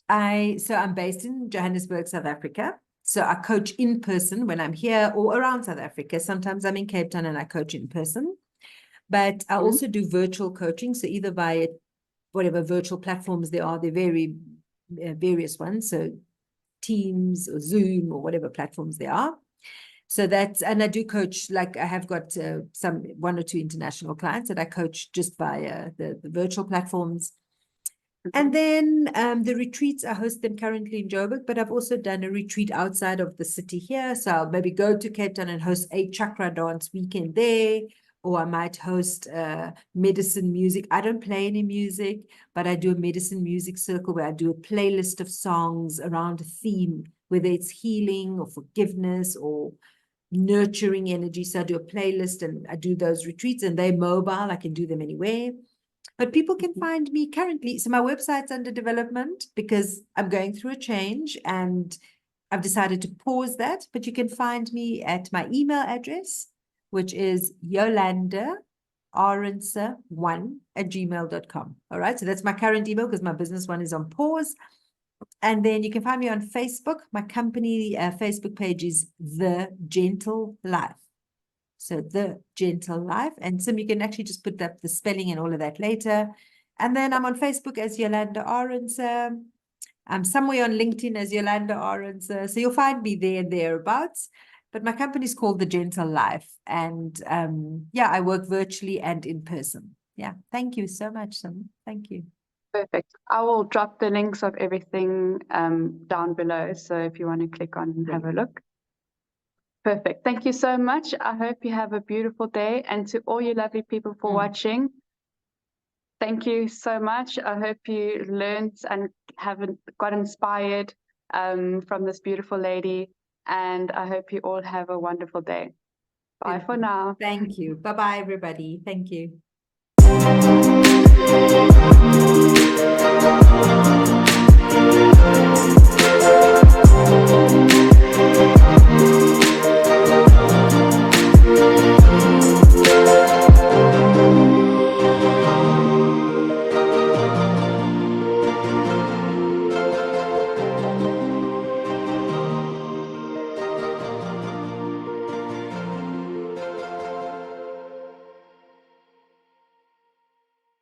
I'm based in Johannesburg, South Africa. So I coach in person when I'm here or around South Africa. Sometimes I'm in Cape Town and I coach in person. But I also do virtual coaching. So either via whatever virtual platforms there are, they're very various ones. So Teams or Zoom or whatever platforms there are. So that's, and I do coach, like I have got one or two international clients that I coach just via the virtual platforms. And then the retreats, I host them currently in Joburg, but I've also done a retreat outside of the city here. So I'll maybe go to Cape Town and host a chakra dance weekend there, or I might host medicine music. I don't play any music, but I do a medicine music circle where I do a playlist of songs around a theme, whether it's healing or forgiveness or nurturing energy. So I do a playlist and I do those retreats, and they're mobile. I can do them anywhere. But people can find me currently. So my website's under development because I'm going through a change and I've decided to pause that. But you can find me at my email address, which is Yolanda Arendse1@gmail.com. All right. So that's my current email because my business one is on pause. And then you can find me on Facebook. My company Facebook page is The Gentle Life. So The Gentle Life. And Sim, you can actually just put up the spelling and all of that later. And then I'm on Facebook as Yolanda Arendse. I'm somewhere on LinkedIn as Yolanda Arendse. So you'll find me there and thereabouts. But my company is called The Gentle Life. And yeah, I work virtually and in person. Yeah. Thank you so much, Sim. Thank you. Perfect. I will drop the links of everything down below. So if you want to click on and have a look. Perfect. Thank you so much. I hope you have a beautiful day. And to all you lovely people for watching, thank you so much. I hope you learned and got inspired from this beautiful lady. And I hope you all have a wonderful day. Bye for now. Thank you. Bye-bye, everybody. Thank you.